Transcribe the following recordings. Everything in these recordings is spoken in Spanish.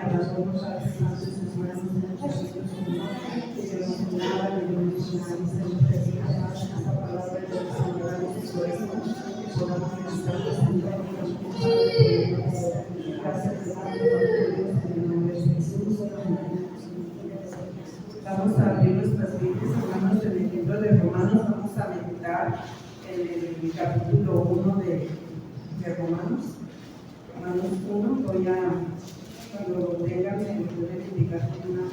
a las otras artes de sus manos, muchos hijos que no hacen nada, que no dicen nada, esta palabra de Dios sanará nuestro corazón, que podamos estar gracias a Dios en el nombre de Jesús. Vamos a abrir nuestras Biblias, hermanos, en el libro de Romanos. Vamos a meditar en el capítulo 1 de Romanos. Romanos 1, cuando lo tengan, me pueden indicar con una.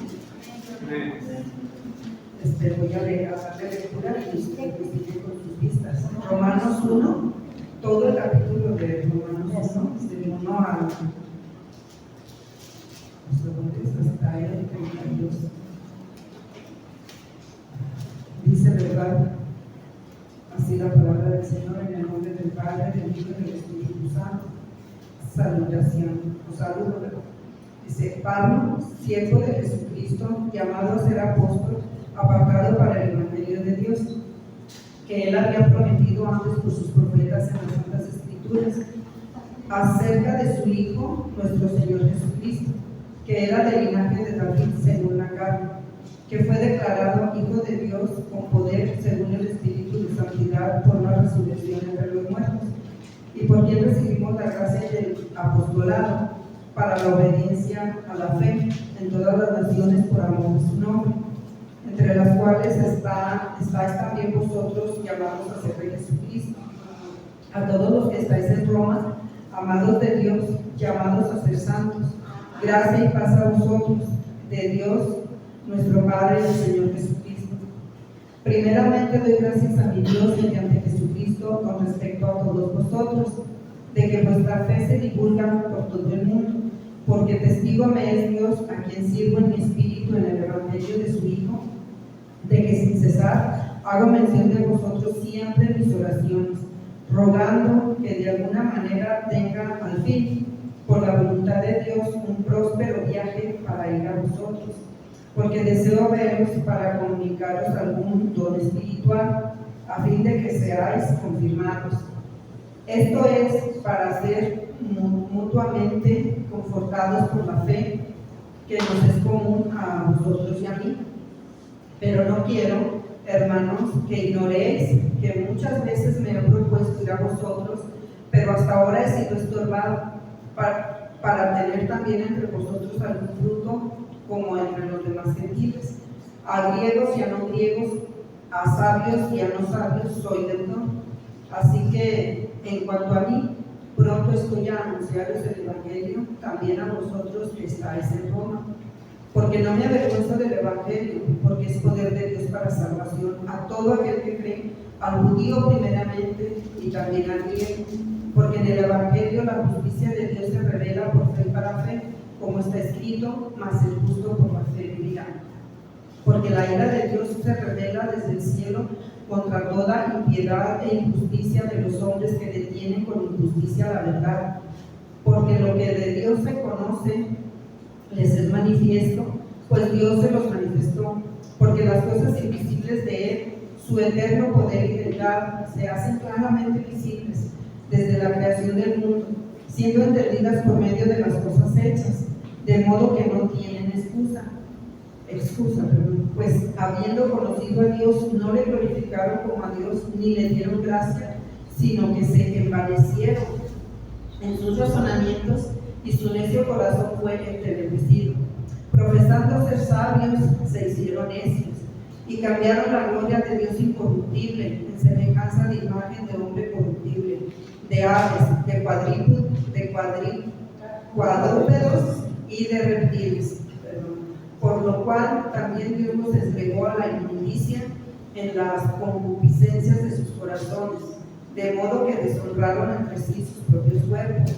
Voy a leer, a darle lectura y ustedes siguen con sus vistas. Romanos 1, todo el capítulo de Romanos 1, del 1 al hasta el 32. Dice, ¿verdad? Así la palabra del Señor, en el nombre del Padre, del Hijo y del Espíritu Santo. Salutación, os saludo. Dice, Pablo, siervo de Jesucristo, llamado a ser apóstol, apartado para el Evangelio de Dios, que él había prometido antes por sus profetas en las Santas Escrituras, acerca de su Hijo, nuestro Señor Jesucristo, que era del linaje de David según la carne, que fue declarado Hijo de Dios con poder según el Espíritu de santidad por la resurrección entre los muertos, y por quien recibimos la gracia del apostolado para la obediencia a la fe en todas las naciones por amor de su nombre, entre las cuales estáis también vosotros llamados a ser de Jesucristo. A todos los que estáis en Roma, amados de Dios, llamados a ser santos, gracia y paz a vosotros, de Dios nuestro Padre y el Señor Jesucristo. Primeramente doy gracias a mi Dios mediante Jesucristo con respecto a todos vosotros, de que vuestra fe se divulga por todo el mundo, porque testigo me es Dios, a quien sirvo en mi espíritu en el Evangelio de su Hijo, de que sin cesar hago mención de vosotros siempre en mis oraciones, rogando que de alguna manera tenga al fin, por la voluntad de Dios, un próspero viaje para ir a vosotros, porque deseo veros para comunicaros algún don espiritual, a fin de que seáis confirmados. Esto es para ser mutuamente confortados por la fe que nos es común a vosotros y a mí. Pero no quiero, hermanos, que ignoréis que muchas veces me he propuesto ir a vosotros, pero hasta ahora he sido estorbado para tener también entre vosotros algún fruto como entre los demás gentiles. A griegos y a no griegos, a sabios y a no sabios soy deudor. Así que, en cuanto a mí, pronto estoy a anunciaros el Evangelio también a vosotros que estáis en Roma, porque no me avergüenzo del Evangelio, porque es poder de Dios para salvación a todo aquel que cree, al judío primeramente y también al griego, porque en el Evangelio la justicia de Dios se revela por fe para fe, como está escrito, mas el justo por la fe vivirá. Porque la ira de Dios se revela desde el cielo contra toda impiedad e injusticia de los hombres que detienen con injusticia la verdad. Porque lo que de Dios se conoce les es manifiesto, pues Dios se los manifestó. Porque las cosas invisibles de Él, su eterno poder y deidad, se hacen claramente visibles desde la creación del mundo, siendo entendidas por medio de las cosas hechas, de modo que no tienen excusa, pues habiendo conocido a Dios, no le glorificaron como a Dios, ni le dieron gracia, sino que se envanecieron en sus razonamientos, y su necio corazón fue entenebrecido. Profesando ser sabios, se hicieron necios, y cambiaron la gloria de Dios incorruptible en semejanza de imagen de hombre corruptible, de aves, de cuadrúpedos y de reptiles. Por lo cual también Dios los entregó a la inmundicia en las concupiscencias de sus corazones, de modo que deshonraron entre sí sus propios cuerpos,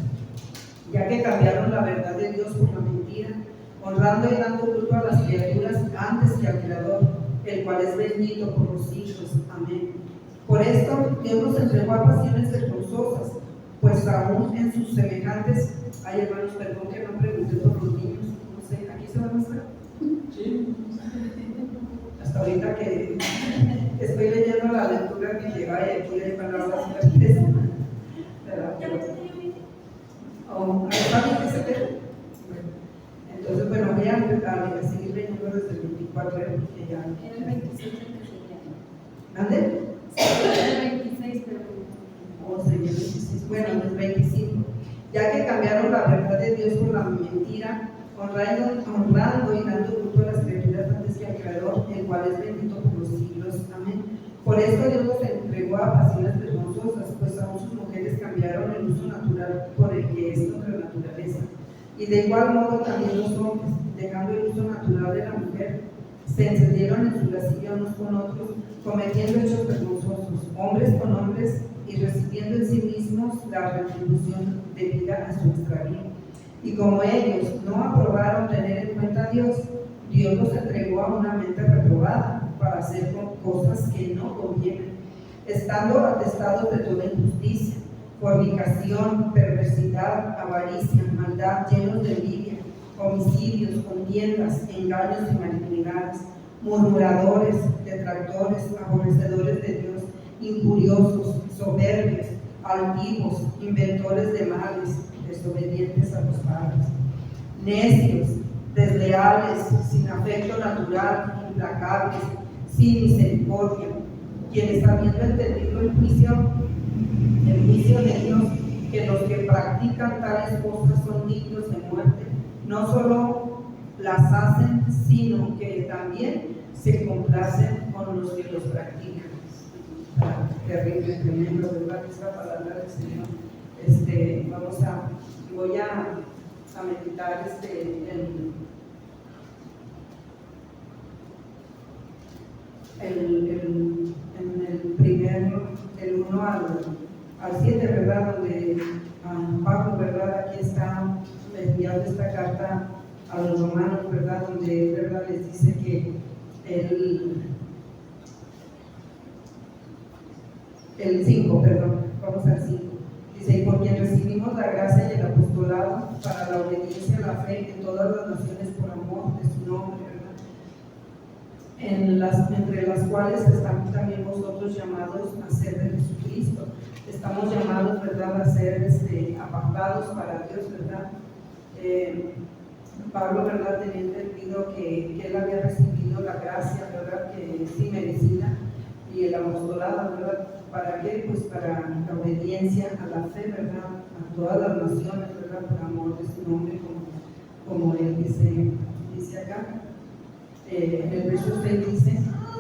ya que cambiaron la verdad de Dios por la mentira, honrando y dando culto a las criaturas antes que al Creador, el cual es bendito por los siglos. Amén. Por esto Dios los entregó a pasiones vergonzosas, pues aún en sus semejantes, ay hermanos, perdón que no pregunté por los niños, no sé, ¿aquí se van a hacer? Sí. Hasta ahorita que estoy leyendo la lectura que lleva y aquí hay palabras fuertes, ¿verdad? a ver, porque ya. En el 26 el que se llama. ¿Ande? El 26, pero. O sea, el 26, bueno, el 25. Ya que cambiaron la verdad de Dios por la mentira, honrando y dando culto a las criaturas antes que al Creador, el cual es bendito por los siglos. Amén. Por esto Dios los entregó a pasiones vergonzosas, pues aún sus mujeres cambiaron el uso natural por el que es contra la naturaleza. Y de igual modo también los hombres, dejando el uso natural de la mujer, se encendieron en su lascivia unos con otros, cometiendo hechos vergonzosos, hombres con hombres, y recibiendo en sí mismos la retribución debida a su extravío. Y como ellos no aprobaron tener en cuenta a Dios, Dios los entregó a una mente reprobada para hacer cosas que no convienen, estando atestados de toda injusticia, fornicación, perversidad, avaricia, maldad, llenos de envidia, homicidios, contiendas, engaños y malignidades, murmuradores, detractores, aborrecedores de Dios, injuriosos, soberbios, altivos, inventores de males, desobedientes a los padres, necios, desleales, sin afecto natural, implacables, sin misericordia, quienes habiendo entendido el juicio de Dios, que los que practican tales cosas son dignos de muerte, no solo las hacen, sino que también se complacen con los que los practican. Terrible, tremendo, ¿verdad? Esta palabra del Señor. Voy a meditar el 1 al 7, ¿verdad? Donde Pablo, ¿verdad? Aquí está enviando esta carta a los romanos, ¿verdad? Donde, ¿verdad? Les dice que el 5, perdón, vamos al 5. Dice, y por quien recibimos la gracia y el apostolado para la obediencia a la fe en todas las naciones por amor de su nombre, ¿verdad? Entre las cuales estamos también vosotros llamados a ser de Jesucristo. Estamos llamados, ¿verdad?, a ser apartados para Dios, ¿verdad? Pablo, ¿verdad?, tenía entendido que él había recibido la gracia, ¿verdad?, que sí merecida, y el apostolado, ¿verdad? ¿Para qué? Pues para la obediencia a la fe, ¿verdad? A todas las naciones, ¿verdad? Por amor de su nombre, como él dice acá. En el verso 6 dice,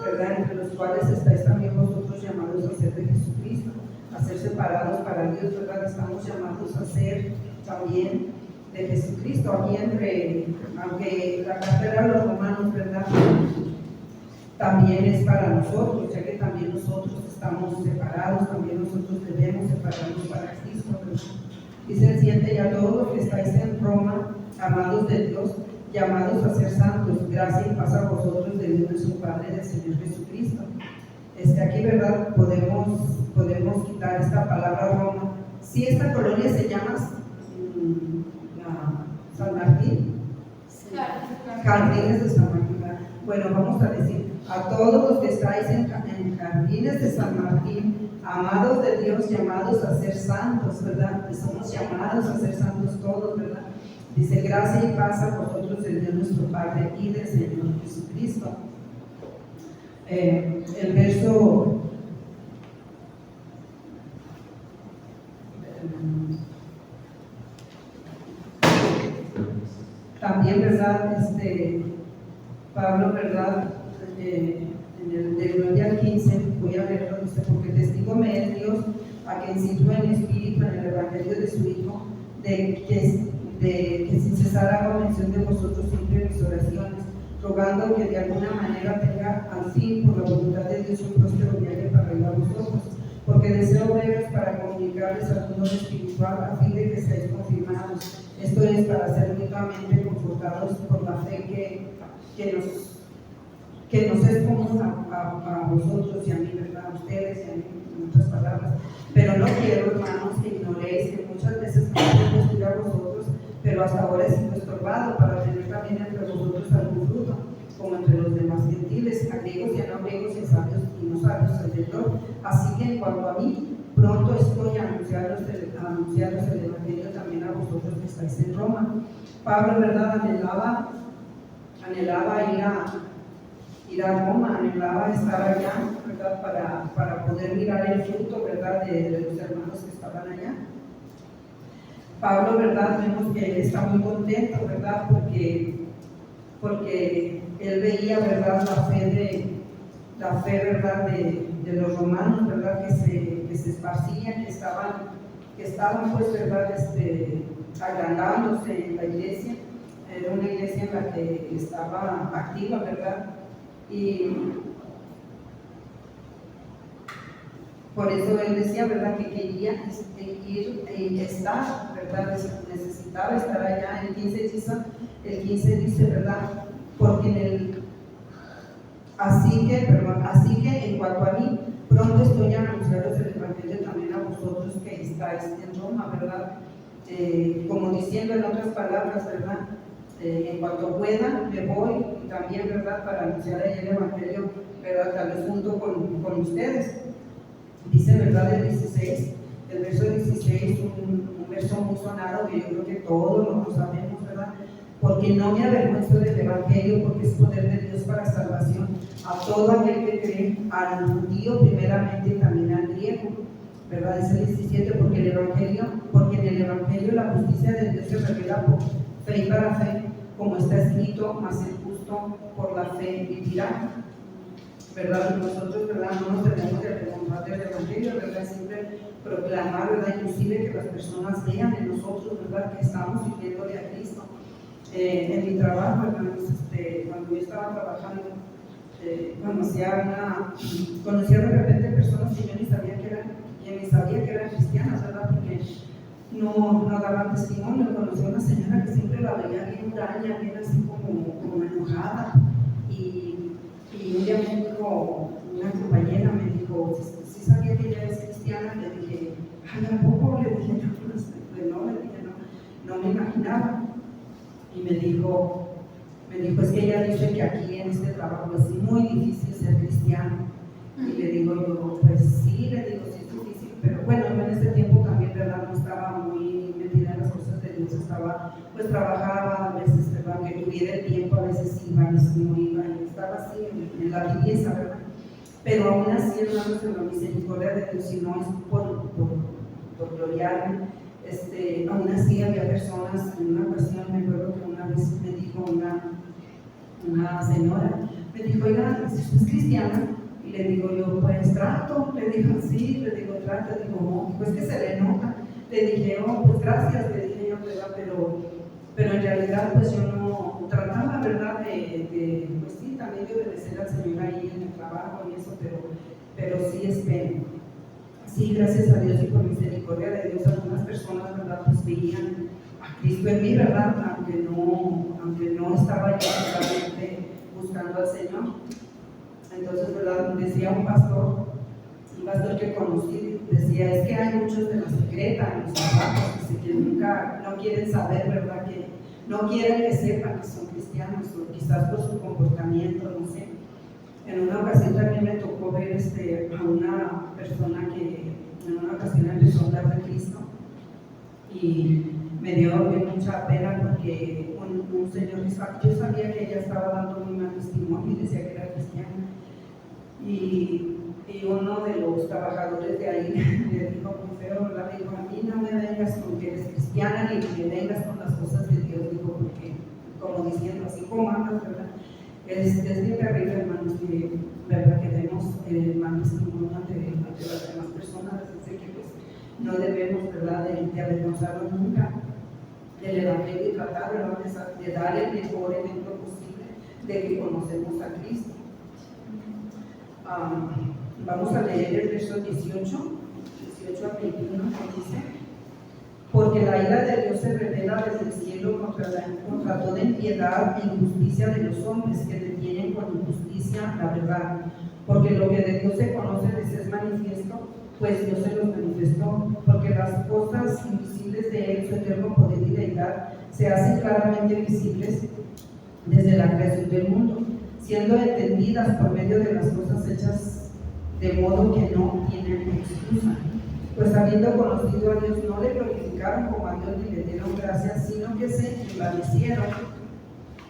¿verdad? Entre los cuales estáis también vosotros llamados a ser de Jesucristo, a ser separados para Dios, ¿verdad? Estamos llamados a ser también de Jesucristo. Aquí aunque la carta era a los romanos, ¿verdad?, también es para nosotros, ya que también nosotros estamos separados, también nosotros debemos separarnos para Cristo, ¿verdad? Dice el 7, y a todos los que estáis en Roma, amados de Dios, llamados a ser santos, gracia y paz a vosotros de Dios nuestro Padre, del Señor Jesucristo. Aquí, ¿verdad?, podemos quitar esta palabra Roma. Si esta colonia se llama San Martín, Jardines de San Martín. Bueno, vamos a decir, a todos los que estáis en Jardines de San Martín, amados de Dios, llamados a ser santos, ¿verdad? Somos llamados a ser santos todos, ¿verdad? Dice, gracia y paz a vosotros del Dios nuestro Padre y del Señor Jesucristo. El verso también, ¿verdad? Pablo, ¿verdad? Del 9 al 15, voy a leerlo, dice, porque testigo me es Dios, a quien sitúa en espíritu en el evangelio de su Hijo, de que sin cesar hago mención de vosotros siempre en mis oraciones, rogando que de alguna manera tenga al fin, por la voluntad de Dios, un próspero viaje para ir a vosotros, porque deseo veros para comunicarles algún don espiritual a fin de que seáis confirmados. Esto es para ser mutuamente confortados por la fe que nos es común a vosotros y a mí, ¿verdad? A ustedes y a mí, en otras palabras. Pero no quiero, hermanos, que ignoréis que muchas veces me he puesto a vosotros, pero hasta ahora he sido estorbado para tener también entre vosotros algún fruto, como entre los demás gentiles, a griegos y a no griegos, y sabios y no sabios, alrededor. Así que en cuanto a mí, pronto estoy a anunciaros el evangelio también a vosotros que estáis en Roma. Pablo, ¿verdad?, anhelaba ir ir a Roma, anhelaba estar allá, ¿verdad? Para poder mirar el fruto, ¿verdad? De los hermanos que estaban allá. Pablo, ¿verdad? Vemos que él está muy contento, ¿verdad? Porque él veía, ¿verdad? La fe, ¿verdad? De los romanos, ¿verdad? Que se esparcían, que estaban pues, ¿verdad? Agrandándose en la iglesia. Era una iglesia en la que estaba activa, ¿verdad? Y por eso él decía, ¿verdad? Que quería ir y estar, ¿verdad? Necesitaba estar allá. El 15 dice, ¿verdad? Porque así que en cuanto a mí, pronto estoy a anunciaros el evangelio también a vosotros que estáis en Roma, ¿verdad? Como diciendo en otras palabras, ¿verdad? En cuanto pueda, me voy y también, ¿verdad? Para anunciar ahí el evangelio, ¿verdad? Tal vez junto con ustedes. Dice, ¿verdad? El verso 16, un verso muy sonado que yo creo que todos lo sabemos, ¿verdad? Porque no me avergüenzo del evangelio, porque es poder de Dios para salvación a todo aquel que cree, al judío primeramente y también al griego, ¿verdad? Dice el 17, porque en el evangelio la justicia de Dios se revela por fe y para fe, como está escrito, mas el justo por la fe vivirá. ¿Verdad? Nosotros, ¿verdad? No nos tenemos que avergonzar del evangelio, ¿verdad? Siempre proclamar, ¿verdad? Inclusive que las personas vean en nosotros, ¿verdad? Que estamos sirviéndole a Cristo. En mi trabajo, hermanos, cuando yo estaba trabajando, conocía de repente personas que yo ni sabía que eran cristianas, ¿verdad? Porque no daban testimonio. Conocí a una señora que siempre la veía bien huraña, bien así como enojada. Y un día me dijo, una compañera me dijo, ¿sí sabía que ella es cristiana? Le dije, ay, ¿a poco? Le dije, no me imaginaba. Y me dijo, es que ella dice que aquí en este trabajo es muy difícil ser cristiano. Y le digo yo, pues sí, sí es difícil, pero bueno, yo en ese tiempo también, ¿verdad? No estaba muy metida en las cosas de Dios, pues trabajaba, a veces, ¿verdad? Que tuviera el tiempo, a veces iba, a veces no iba, y estaba así en la tibieza, ¿verdad? Pero aún así, hermanos, en la misericordia de Dios, si no es por gloriarme, aún así había personas. En una ocasión me acuerdo que una vez me dijo una señora, me dijo, oiga, ¿usted es cristiana? Y le digo yo, pues trato. Le digo, sí, le digo, trato. Le digo, no, pues que se le nota. Le dije, oh, pues gracias, le dije yo, ¿verdad? Pero en realidad, pues yo no trataba, ¿verdad? Pues sí, también de obedecer al Señor ahí en el trabajo y eso, pero sí, sí, gracias a Dios y por misericordia de Dios, algunas personas, ¿verdad? Pues veían a Cristo en mí, ¿verdad? Aunque no estaba yo realmente buscando al Señor. Entonces, ¿verdad? Decía un pastor que conocí, decía, es que hay muchos de la secreta en los trabajos, que nunca, no quieren saber, ¿verdad? Que no quieren que sepan que son cristianos, o quizás por su comportamiento, no sé. En una ocasión también me tocó ver a una persona que en una ocasión empezó a hablar de Cristo y me dio mucha pena porque un señor, yo sabía que ella estaba dando muy mal testimonio y decía que era cristiana, y uno de los trabajadores de ahí le dijo muy feo, ¿verdad? Le dijo, a mí no me vengas con que eres cristiana ni me vengas con las cosas de Dios, dijo, porque como diciendo así como andas, ¿verdad? Es bien terrible, hermanos, que, ¿verdad? Que demos mal testimonio ante las demás personas, así que pues no debemos, ¿verdad? de avergonzarnos nunca del evangelio y tratar, ¿verdad? de dar el mejor ejemplo posible de que conocemos a Cristo. Vamos a leer el verso 18 al 21, que dice: porque la ira de Dios se revela desde el cielo contra toda impiedad e injusticia de los hombres que detienen con injusticia la verdad. Porque lo que de Dios se conoce les es manifiesto, pues Dios se los manifestó. Porque las cosas invisibles de Él, su eterno poder y deidad, se hacen claramente visibles desde la creación del mundo, siendo entendidas por medio de las cosas hechas, de modo que no tienen excusa. Pues habiendo conocido a Dios, no le glorificaron como a Dios ni le dieron gracias, sino que se envanecieron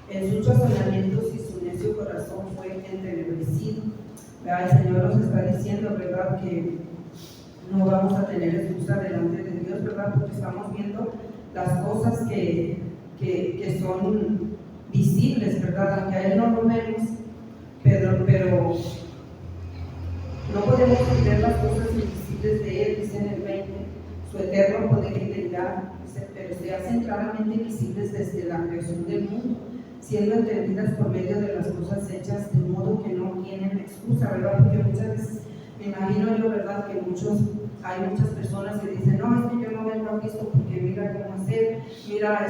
en sus razonamientos y su necio corazón fue entenebrecido. El Señor nos está diciendo, ¿verdad?, que no vamos a tener excusa delante de Dios, ¿verdad?, porque estamos viendo las cosas que son visibles, ¿verdad?, aunque a Él no lo vemos, pero no podemos ver las cosas invisibles de Él. Dice en el 20, su eterno poder y deidad, pero se hacen claramente visibles desde la creación del mundo, siendo entendidas por medio de las cosas hechas, de modo que no tienen excusa, ¿verdad? Porque muchas veces me imagino yo, ¿verdad?, que hay muchas personas que dicen, no, es que yo no vengo a Cristo porque mira cómo hacer, mira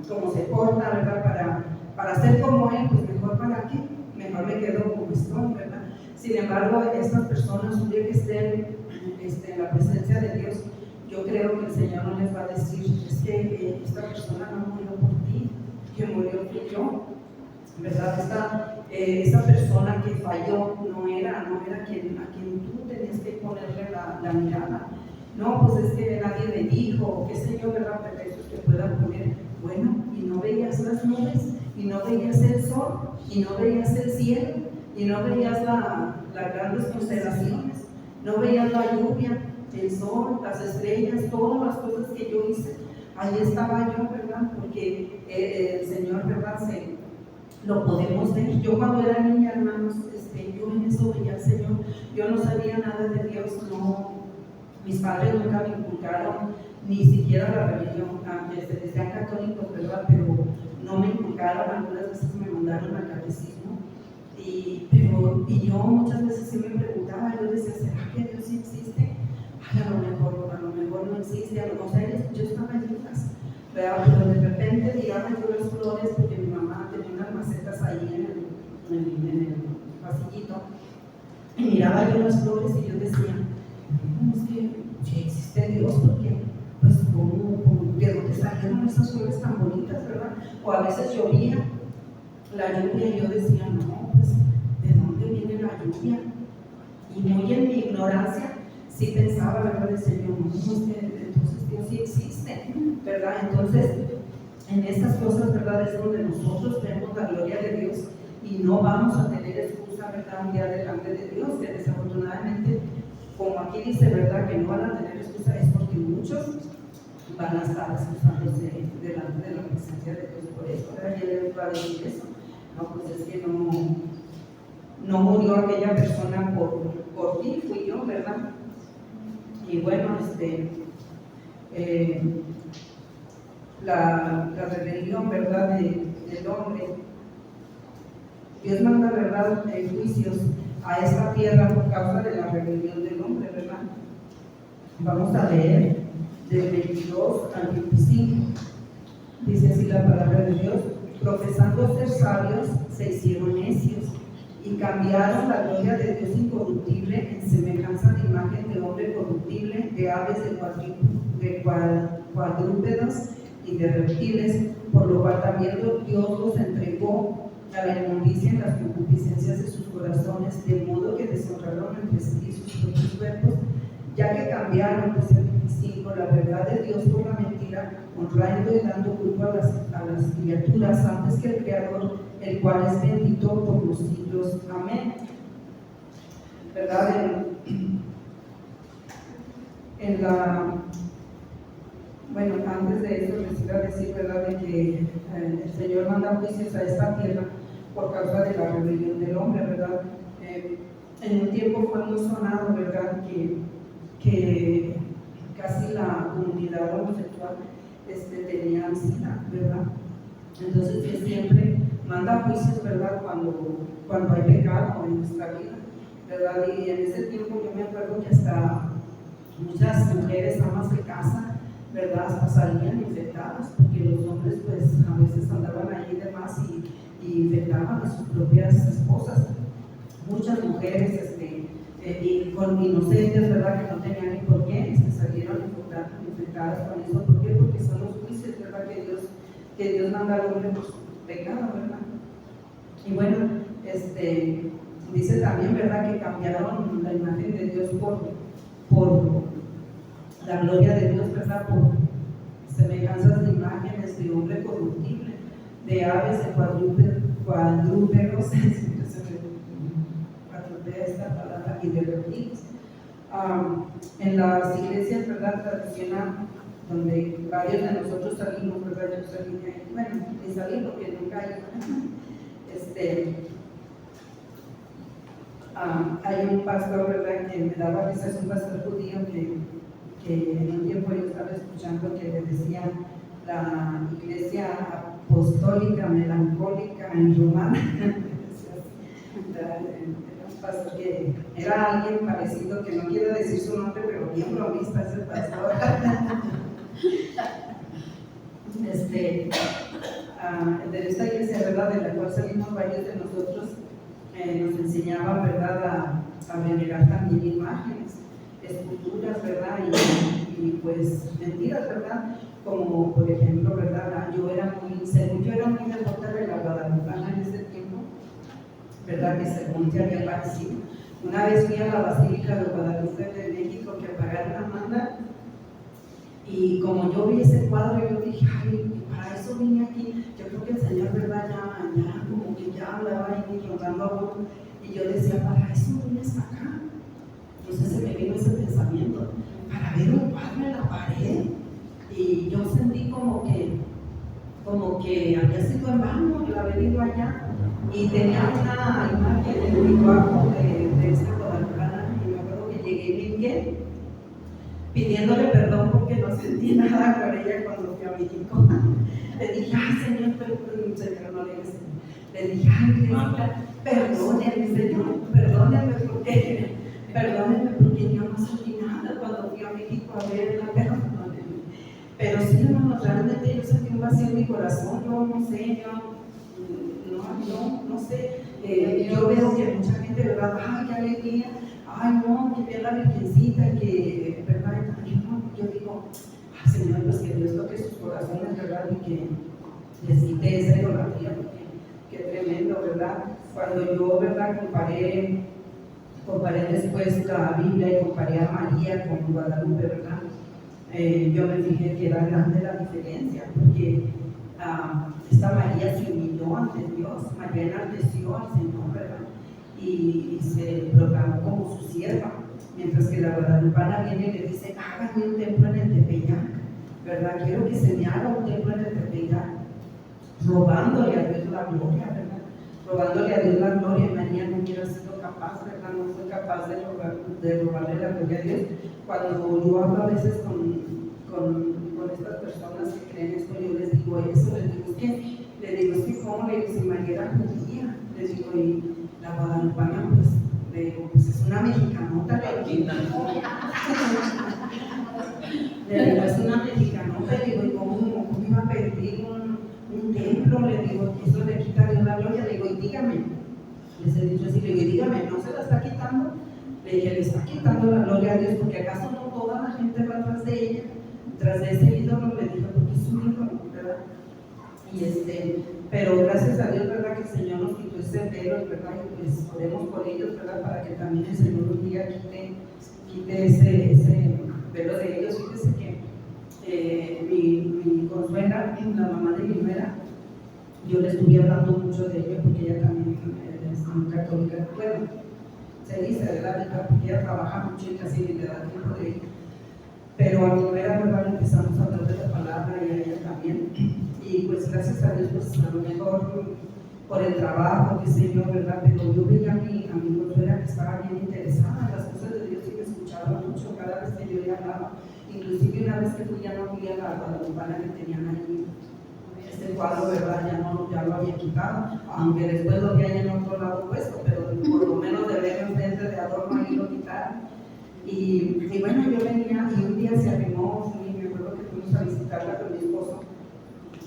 cómo se porta, ¿verdad? Para ser como Él, pues mejor para qué, mejor me quedo como estoy, ¿verdad? Sin embargo, estas personas, un día que estén en la presencia de Dios, yo creo que el Señor no les va a decir, es que esta persona no murió por ti, que murió fui yo, ¿verdad? Esa persona que falló no era a quien tú tenías que ponerle la mirada. No, pues es que nadie me dijo, qué sé yo, ¿verdad? Pretextos que puedan poner. Bueno, y no veías las nubes, y no veías el sol, y no veías el cielo, y no veías las grandes constelaciones, no veías la lluvia, el sol, las estrellas, todas las cosas que yo hice. Ahí estaba yo, ¿verdad? Porque el Señor, ¿verdad? Lo podemos ver. Yo cuando era niña, hermanos, yo en eso veía al Señor. Yo no sabía nada de Dios, no. Mis padres nunca me inculcaron ni siquiera la religión, aunque se decían católicos, ¿verdad? Pero no me inculcaron, algunas veces me mandaron al catecismo. Y yo muchas veces sí me preguntaba, yo decía, ¿será que Dios sí existe? Ay, a lo mejor no existe, o sea, yo estaba en mi casa, ¿verdad? Pero de repente miraba yo las flores, porque mi mamá tenía unas macetas ahí en el pasillito, y miraba yo las flores y yo decía, no, es que si existe Dios, porque pues ¿de dónde salieron esas flores tan bonitas, verdad? O a veces llovía la lluvia y yo decía, no, pues ¿de dónde viene la lluvia? Y muy en mi ignorancia sí pensaba, ¿verdad? Decía yo, no, entonces Dios sí existe, ¿verdad? Entonces en estas cosas, ¿verdad?, es donde nosotros vemos la gloria de Dios y no vamos a tener excusa, ¿verdad?, un día delante de Dios, que desafortunadamente, como aquí dice, ¿verdad?, que no van a tener excusa, es porque muchos van a estar excusándose delante de la presencia de Dios por eso, ¿verdad? Y Él va a decir eso, no, pues es que no murió aquella persona por ti, fui yo, ¿verdad? Y bueno, la rebelión, ¿verdad?, del hombre. Dios manda, ¿verdad?, juicios a esta tierra por causa de la rebelión del hombre, ¿verdad? Vamos a leer del 22 al 25. Dice así la palabra de Dios: profesando ser sabios, se hicieron necios y cambiaron la gloria de Dios incorruptible en semejanza de imagen de hombre corruptible, de aves, de cuadrúpedos y de reptiles, por lo cual también Dios los entregó a la inmundicia en las concupiscencias de sus corazones, de modo que deshonraron entre sí sus propios cuerpos, ya que cambiaron, dice el 25, la verdad de Dios por la mentira, honrando y dando culto a las criaturas antes que el Creador, el cual es bendito por los siglos. Amén. ¿Verdad? Bueno, antes de eso les iba a decir, ¿verdad?, de que el Señor manda juicios a esta tierra por causa de la rebelión del hombre, ¿verdad? En un tiempo fue muy sonado, ¿verdad?, que casi la comunidad homosexual tenía ansiedad, ¿verdad? Entonces Dios siempre manda juicios, ¿verdad?, cuando hay pecado en nuestra vida, ¿verdad? Y en ese tiempo yo me acuerdo que hasta muchas mujeres amas de casa, ¿verdad?, hasta salían infectadas, porque los hombres pues a veces andaban ahí de más y infectaban a sus propias esposas. Muchas mujeres y con inocentes, ¿verdad?, que no tenían ni por qué, salieron infectadas con eso. ¿Por qué? Porque son los juicios, ¿verdad?, que Dios manda al hombre por su pecado, ¿verdad? Y bueno, dice también, ¿verdad?, que cambiaron la imagen de Dios por la gloria de Dios, ¿verdad?, por semejanzas de imágenes de hombre corruptible, de aves, de cuadrúpedos, siempre se me patrulea esta palabra, y de reptiles. En las iglesias, ¿verdad?, tradicional, donde varios de nosotros salimos, ¿verdad? Yo salí de ahí, bueno, ni salí porque nunca hay un pastor, ¿verdad?, que me daba risa, es un pastor judío que en un tiempo yo estaba escuchando que le decían la iglesia apostólica melancólica en romana. Era un pastor que era alguien parecido, que no quiero decir su nombre, pero bien bromista ese pastor. De esta iglesia, ¿verdad?, de la cual salimos varios de nosotros, nos enseñaba, ¿verdad?, a venerar también imágenes, esculturas, ¿verdad?, y pues mentiras, ¿verdad?, como por ejemplo, ¿verdad?, yo era muy devota de la guadalupana en ese tiempo, ¿verdad?, que según se había parecido. Una vez fui a la Basílica de Guadalupe de México que apagaron la manda, y como yo vi ese cuadro, yo dije, ay, para eso vine aquí. Yo creo que el Señor, ¿verdad?, ya como que ya hablaba ahí rondando a uno, y yo decía, para eso vine hasta acá. Entonces se me vino ese pensamiento, para ver un cuadro en la pared, y yo sentí como que había sido en vano el haber ido allá, y tenía una imagen en mi cuarto de esta guadalupana, y me acuerdo que llegué bien bien, pidiéndole perdón porque no sentí nada con ella cuando fui a México. Le dije, ay, Señor, Señor, no le dije, le dije, ay, Cristina, perdóneme, Señor, perdóneme porque yo no sentí nada cuando fui a México a verla, pero sí, hermanos, realmente yo sentí un vacío en mi corazón. Yo no sé, no sé, yo veo que mucha gente, ¿verdad?, ay, qué alegría, ay, no, que vea la Virgencita, que, ¿verdad?, yo digo, ay, Señor, pues que Dios toque sus corazones, ¿verdad?, y que les quite esa idolatría, porque qué tremendo, ¿verdad? Cuando yo, ¿verdad?, comparé después la Biblia y comparé a María con Guadalupe, ¿verdad?, yo me fijé que era grande la diferencia, porque esta María se humilló ante Dios, María enalteció al Señor, ¿verdad?, y se proclamó como su sierva, mientras que la guadalupana viene y le dice, hágame un templo en el Tepeyac, ¿verdad?, quiero que se me haga un templo en el Tepeyac, robándole a Dios la gloria, ¿verdad?, robándole a Dios la gloria. María no hubiera sido capaz, ¿verdad?, no fue capaz de robarle la gloria a Dios. Cuando yo hablo a veces con estas personas que creen esto, yo les digo eso, es que cómo le digo, si María era judía, les digo, y la guadalupana, pues, le digo, pues es una mexicanota, le digo, es una mexicanota, le digo, y cómo iba a pedir un templo, le digo, eso le quita a Dios la gloria, le digo, y dígame, les he dicho así, le digo, y dígame, ¿no se la está quitando? Le dije, le está quitando la gloria a Dios, porque acaso no toda la gente va atrás de ella, tras de ese ídolo, le dije, porque es un ídolo, ¿verdad? Pero gracias a Dios, ¿verdad?, que el Señor nos quitó ese velo, ¿verdad?, y pues oremos por ellos, ¿verdad?, para que también el Señor un día quite ese velo de ellos. Fíjese que mi consuegra, la mamá de mi nuera, yo le estuve hablando mucho de ella, porque ella también es muy católica, bueno, se dice, ¿verdad?, porque ella trabaja mucho y casi ni le da tiempo de ella. Pero a mi nuera, ¿verdad?, empezamos a hablar de la palabra, y a ella también, y pues gracias a Dios, pues a lo mejor por el trabajo, qué sé yo, ¿verdad?, pero yo veía a mi nuera que estaba bien interesada en las cosas de Dios y me escuchaba mucho cada vez que yo le hablaba. Inclusive una vez que fui, ya no vi a la guadalupana que tenían ahí, este cuadro, ¿verdad?, ya lo había quitado, aunque después lo vi en otro lado puesto, pero por lo menos de ver enfrente de adorno ahí lo quitaron. Y bueno, yo venía y un día se arrimó, me acuerdo que fuimos a visitarla con mi esposo,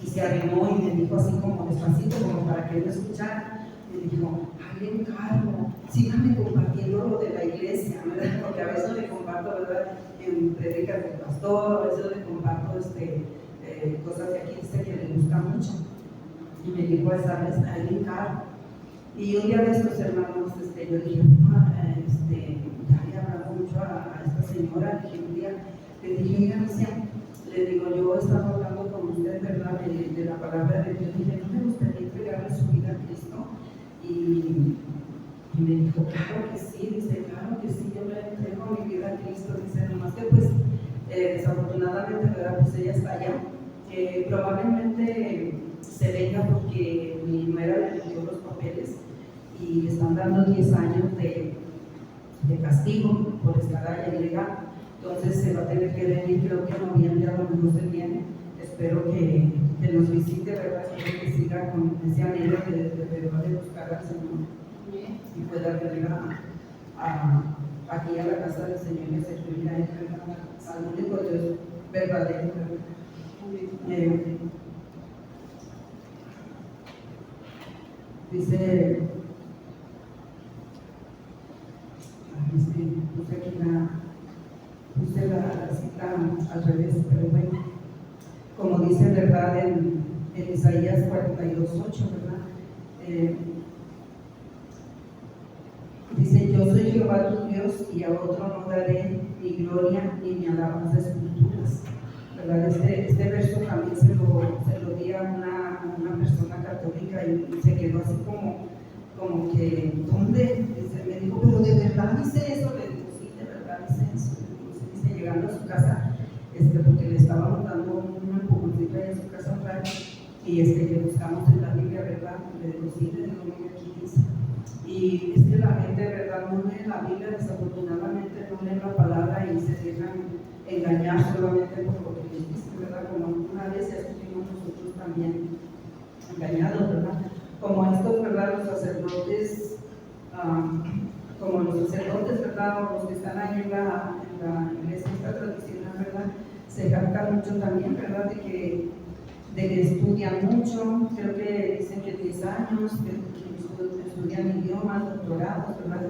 y se arrimó y me dijo así como despacito, como para que él me escuchara. Me dijo, ay, le encargo, síganme compartiendo lo de la iglesia, ¿verdad?, porque a veces le comparto, ¿verdad?, en predicas del pastor, a veces le comparto cosas que aquí dice que le gusta mucho. Y me dijo esa vez, ay, le encargo. Y un día de estos, hermanos, yo dije, ya le he hablado mucho a esta señora. Dije, un día, le dije, mira, le digo, yo estaba hablando con usted, ¿verdad?, de la palabra de Dios. Dije, ¿no me gustaría entregarle su vida a Cristo? y me dijo, claro que sí, dice, claro que sí, yo le entrego mi vida a Cristo, dice, nomás que pues desafortunadamente, ¿verdad? Pues ella está allá, probablemente se venga porque mi nuera le dio los papeles y le están dando 10 años de castigo por estar allá ilegal, entonces se va a tener que venir, creo que en noviembre a lo mejor se viene, espero que nos visite, ¿verdad? Espero que siga con ese anhelo de buscar al Señor y pueda venir aquí a la casa del Señor y servir a Él, al único Dios verdadero. Dice, puse la cita al revés, pero bueno, como dice, ¿verdad? En Isaías 42:8, ¿verdad? Dice, yo soy Jehová tu Dios y a otro no daré mi gloria ni mi alabanza de esculturas, ¿verdad? Este verso también se lo di a una persona católica y se quedó así como que, ¿dónde? Me dijo, pero ¿de verdad dice eso? Le digo, sí, de verdad dice eso. Dice, llegando a su casa, porque le estaba dando un empujoncito ahí en su casa otra vez, y le buscamos en la Biblia, ¿verdad? Le digo, sí, le digo, mira, aquí dice. Y es que la gente, ¿verdad? No lee la Biblia, desafortunadamente no leen la palabra y se dejan engañar solamente por lo que les dice, ¿verdad? Como una vez ya estuvimos nosotros también engañados, ¿verdad? Como estos, ¿verdad? Los sacerdotes, ¿verdad? O los que están ahí en la iglesia, esta tradicional, ¿verdad? Se jactan mucho también, ¿verdad? De que estudian mucho, creo que dicen que 10 años, que estudian idiomas, doctorados, ¿verdad?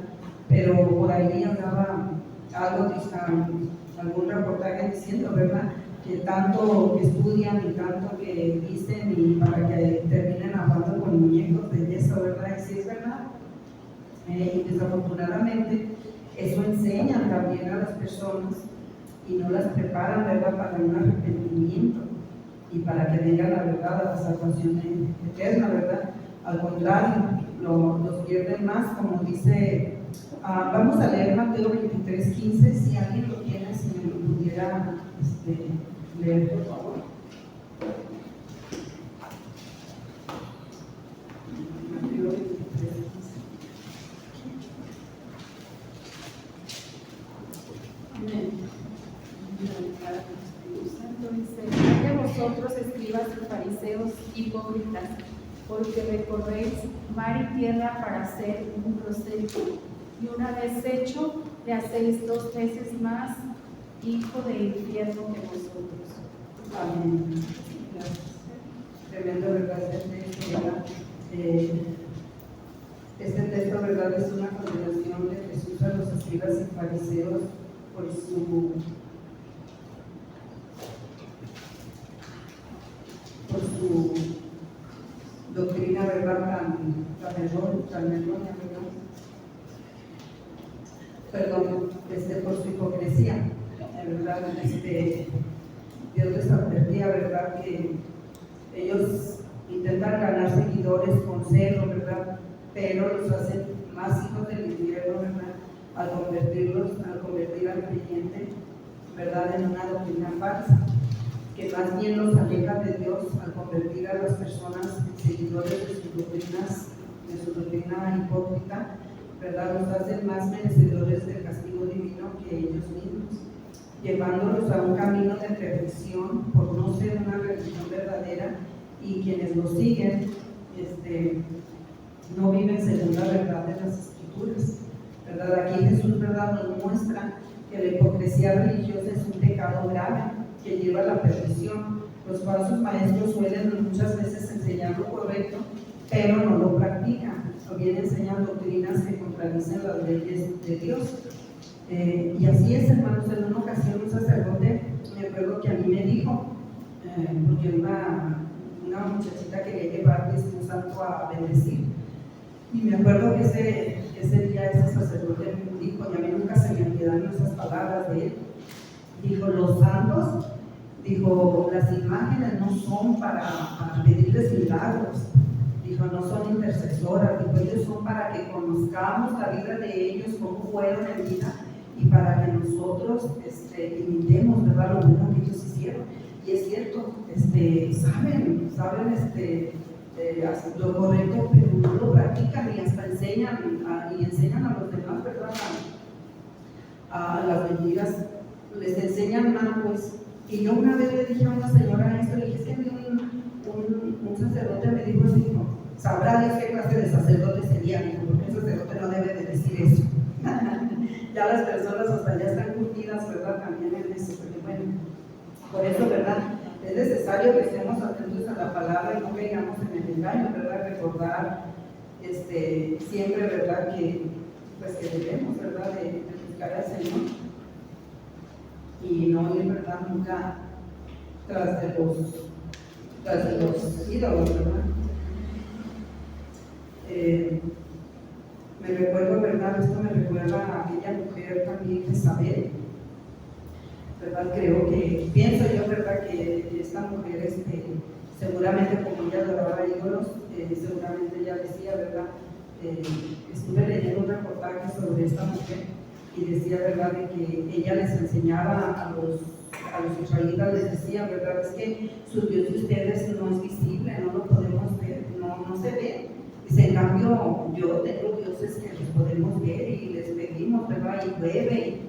Pero por ahí andaba algún reportaje diciendo, ¿verdad? Que tanto que estudian y tanto que dicen y para que terminen hablando con muñecos de yeso, ¿verdad? Y sí es verdad. Y desafortunadamente eso enseñan también a las personas y no las preparan, ¿verdad? Para un arrepentimiento y para que venga la verdad a la salvación eterna, ¿verdad? Al contrario, los pierden más, como dice, vamos a leer Mateo 23:15, si alguien lo tiene, si me lo pudiera leer, por favor. Mateo 23:15. Amén. Santo dice, de vosotros, escribas y fariseos hipócritas, porque recorréis mar y tierra para hacer un prosélito, y una vez hecho, le hacéis 2 veces más hijo de infierno que vosotros. Amén. Gracias. Tremendo, ¿verdad? Este texto, ¿verdad? Es una condenación de Jesús a los escribas y fariseos por su doctrina, ¿verdad? Tan errónea, ¿verdad? Perdón, por su hipocresía, ¿verdad? Dios les advertía, ¿verdad? Que ellos intentan ganar seguidores con celo, ¿verdad? Pero los hacen más hijos del infierno, ¿verdad? Al convertir al creyente, ¿verdad? En una doctrina falsa, que más bien los aleja de Dios al convertir a las personas en seguidores de su doctrina hipócrita, ¿verdad? Los hacen más merecedores del castigo divino que ellos mismos, llevándolos a un camino de perdición por no ser una religión verdadera, y quienes lo siguen no viven según la verdad de las Escrituras, ¿verdad? Aquí Jesús, ¿verdad?, nos muestra que la hipocresía religiosa es un pecado grave que lleva a la perdición. Los falsos maestros suelen muchas veces enseñar lo correcto, pero no lo practican, o bien enseñan doctrinas que contradicen las leyes de Dios. Y así es, hermanos. En una ocasión un sacerdote, me acuerdo que a mí me dijo, porque una muchachita quería llevar un santo a bendecir, y me acuerdo que ese día ese sacerdote me dijo, y a mí nunca se me olvidaron esas palabras de él, dijo, los santos, dijo, las imágenes no son para pedirles milagros, Dijo, no son intercesoras, dijo, ellos son para que conozcamos la vida de ellos, cómo fueron en vida, y para que nosotros imitemos, ¿verdad?, lo bueno que ellos hicieron. Y es cierto, saben lo correcto, pero no lo practican y hasta enseñan a los demás, ¿verdad?, a las mentiras, les enseñan mal, pues. Y yo una vez le dije a una señora esto, le dije, es que un sacerdote me dijo así, dijo, sabrá Dios qué clase de sacerdote sería, dijo, porque el sacerdote no debe de decir eso. Ya las personas hasta ya están curtidas, ¿verdad?, también en eso, porque bueno, por eso, ¿verdad?, es necesario que estemos atentos a la palabra y no caigamos en el engaño, ¿verdad?, recordar siempre, ¿verdad?, que pues que debemos, ¿verdad?, de buscar al Señor y no ir, ¿verdad?, nunca tras de los ídolos, ¿verdad? Me recuerdo, ¿verdad?, esto me recuerda a aquella mujer también, Jezabel, ¿verdad? Pienso yo, ¿verdad?, que esta mujer, seguramente como ella adoraba ídolos, seguramente ella decía, ¿verdad?, estuve leyendo un reportaje sobre esta mujer y decía, ¿verdad?, de que ella les enseñaba a los israelitas, les decía, ¿verdad?, es que su Dios de ustedes no es visible, no lo podemos ver, no se ve. Dice, en cambio, yo tengo dioses que los podemos ver y les pedimos, ¿verdad?, y llueve.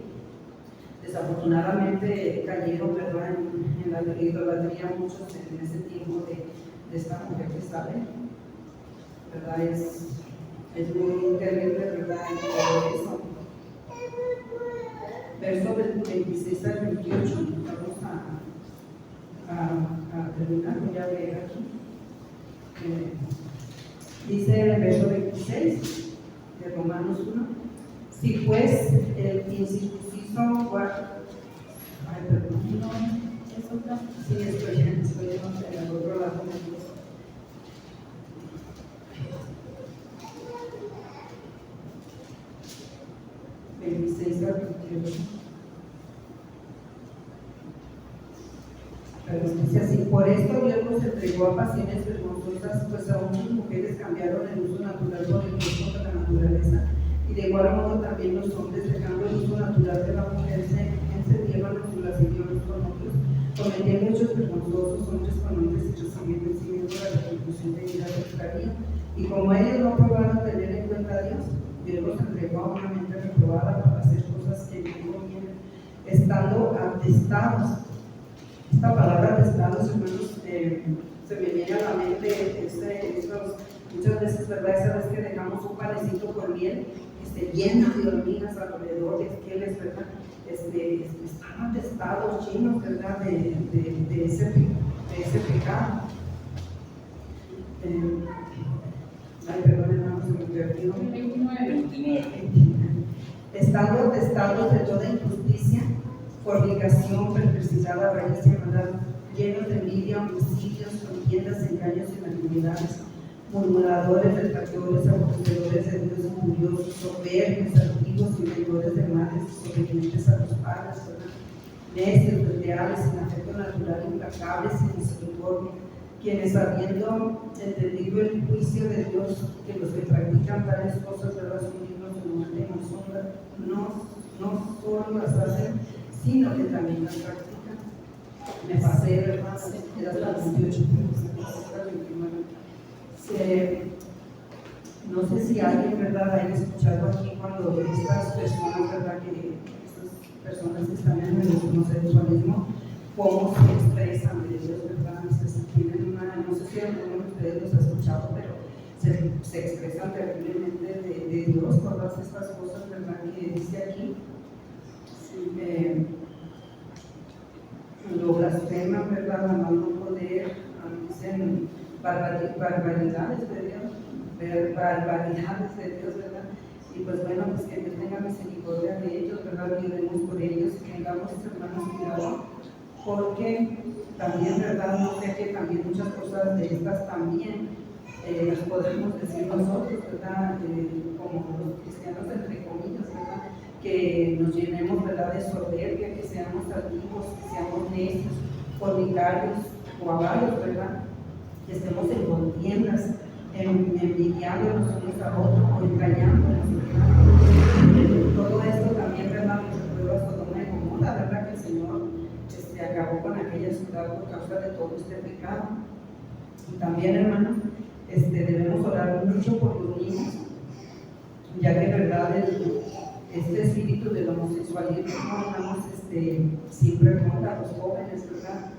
Y desafortunadamente cayeron, ¿verdad?, en la idolatría muchos en ese tiempo de esta mujer que sabe, ¿verdad? Es muy terrible, ¿verdad?, en todo eso. Verso 26 al 28, vamos a terminar, voy a leer aquí. Dice en el verso 26 de Romanos 1, si pues el incircunciso guarda, es otra, sí, estoy en el otro lado. 26 al 28. Dice así, por esto Dios nos entregó a pasiones vergonzosas, pues aún sus mujeres cambiaron el uso natural por el uso de la naturaleza, y de igual modo también los hombres, dejando el uso natural de la mujer, se encendieron en sus lasciviones con otros, cometiendo hechos vergonzosos, hombres con hombres, y recibiendo en sí mismo la retribución de ira del extravío. Y como ellos no probaron tener en cuenta a Dios, Dios los entregó a una mente reprobada para hacer cosas que no convienen, estando atestados. Esta palabra atestados, hermanos, se me viene a la mente muchas veces, ¿verdad? Esa vez que dejamos un panecito con miel, llena de hormigas alrededor, de esqueles, ¿verdad? Están atestados, llenos, ¿verdad?, de ese pecado. Ay, perdón, hermanos, se me perdió. 29. Estando atestados de toda injusticia, fornicación, perversidad, avaricia, maldad, llenos de envidia, homicidios, contiendas, engaños y malignidades, murmuradores, detractores, aborrecedores de Dios, injuriosos, soberbios, altivos y vendedores de males, desobedientes a los padres, necios, desleales, sin afecto natural, implacables, sin misericordia, quienes habiendo entendido el juicio de Dios, que los que practican tales cosas, ¿verdad?, son dignos de muerte, no solo las hacen, sino que también las practican. Me pasé, ¿verdad?, era hasta 28, hasta 29. No sé si alguien, ¿verdad?, haya escuchado aquí cuando estas personas, ¿verdad?, estas personas que están en el homosexualismo, cómo se expresan de Dios, ¿verdad? Tienen no sé si alguno de ustedes los ha escuchado, pero se expresan terriblemente de Dios, todas estas cosas, ¿verdad?, que dice aquí. Lo blasfeman, ¿verdad?, amando poder, dicen barbaridades de Dios, ¿verdad? Y pues bueno, pues que Dios tenga misericordia de ellos, ¿verdad?, y oremos por ellos, y tengamos, hermanos, cuidado, porque también, ¿verdad?, no sé que también muchas cosas de estas también las podemos decir nosotros, ¿verdad?, como los cristianos, entre comillas, ¿verdad?, que nos llenemos, ¿verdad?, de soberbia, que seamos altivos, que seamos necios, fornicarios o avarios, ¿verdad?, que estemos en contiendas, envidiando los unos a otros o engañándonos. Todo esto también, ¿verdad? Nos recuerda a Sodoma y Gomorra, ¿verdad? Que el Señor acabó con aquella ciudad por causa de todo este pecado. Y también, hermanos, debemos orar mucho por los niños, ya que, ¿verdad? Este espíritu del homosexualismo, hablamos siempre contra los jóvenes, ¿verdad?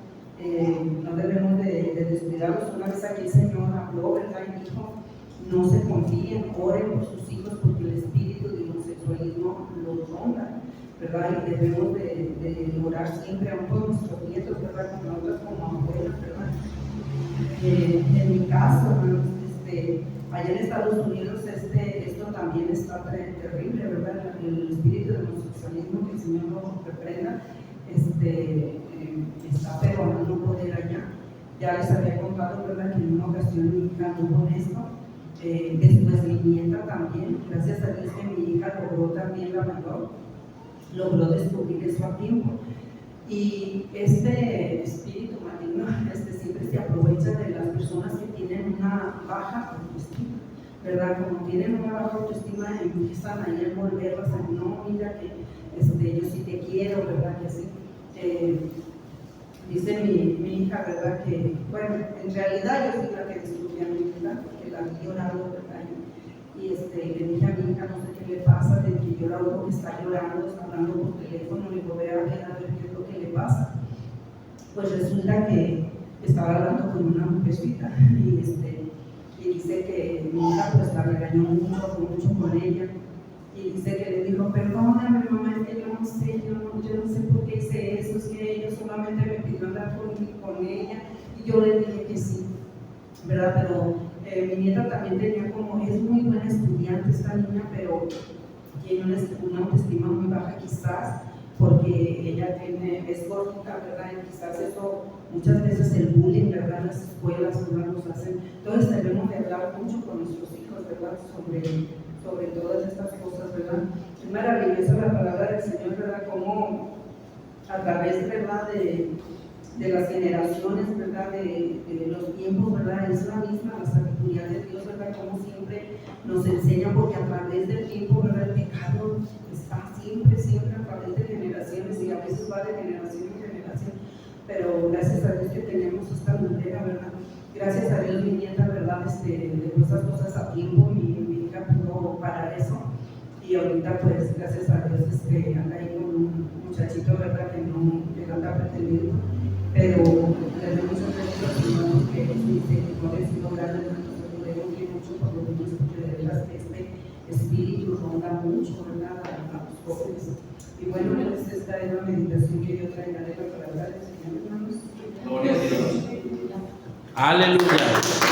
No debemos de descuidarlos. Una vez aquí el Señor habló, ¿verdad? Y dijo, no se confíen, oren por sus hijos porque el espíritu del homosexualismo los ronda, ¿verdad? Y debemos de orar siempre, aún por nuestros nietos, ¿verdad? Como nosotros como abuelas, ¿verdad? En mi caso, hermanos, allá en Estados Unidos esto también está terrible, ¿verdad? El espíritu del homosexualismo, que el Señor lo reprenda, está pero a no poder allá. Ya les había contado, ¿verdad? Que en una ocasión mi hija tuvo esto, después mi nieta también, gracias a Dios que mi hija logró también, la mayor, logró descubrir eso a tiempo. Y este espíritu maligno siempre se aprovecha de las personas que tienen una baja autoestima, ¿verdad? Como tienen una baja autoestima, empiezan ahí a envolverlas en, no, mira que yo sí te quiero, ¿verdad? Que así. Dice mi hija, ¿verdad? Que, bueno, en realidad yo soy la que destruye a mi hija, porque la vi llorando, ¿verdad? Y le dije a mi hija, no sé qué le pasa, de que yo la veo que está llorando, está hablando por teléfono, y digo, ve a ver qué es lo que le pasa. Pues resulta que estaba hablando con una mujercita y dice que mi hija pues la regañó mucho con ella, y dice que le dijo, perdóname mamá, es que yo no sé por qué hice eso, es que ella solamente me pidió andar con ella, y yo le dije que sí, ¿verdad? Pero mi nieta también tenía es muy buena estudiante esta niña, pero tiene una autoestima muy baja quizás, porque ella es gordita, ¿verdad? Y quizás eso, muchas veces el bullying, ¿verdad? En las escuelas, ¿verdad? Nos hacen. Entonces debemos de hablar mucho con nuestros hijos, ¿verdad? Sobre todas estas cosas, ¿verdad? Es maravillosa la palabra del Señor, ¿verdad? Como a través, ¿verdad? De las generaciones, ¿verdad? De los tiempos, ¿verdad? Es la misma la sabiduría de Dios, ¿verdad? Como siempre nos enseña, porque a través del tiempo, ¿verdad? El pecado está siempre a través de generaciones, y a veces va de generación en generación, pero gracias a Dios que tenemos esta bandera, ¿verdad? Gracias a Dios mi nieta, ¿verdad? Dejó esas cosas a tiempo, mi hija pudo parar eso, y ahorita pues gracias a Dios anda ahí con un muchachito, ¿verdad? Que no anda pretendiendo, pero le doy muchas gracias al Señor que su misericordia ha sido grande, nosotros le doy mucho por lo menos, porque de verdad que este espíritu ronda mucho, ¿verdad? A los jóvenes. Y bueno, pues esta es la meditación que yo traigo de la palabra del Señor, hermanos. Gloria a Dios. Aleluya.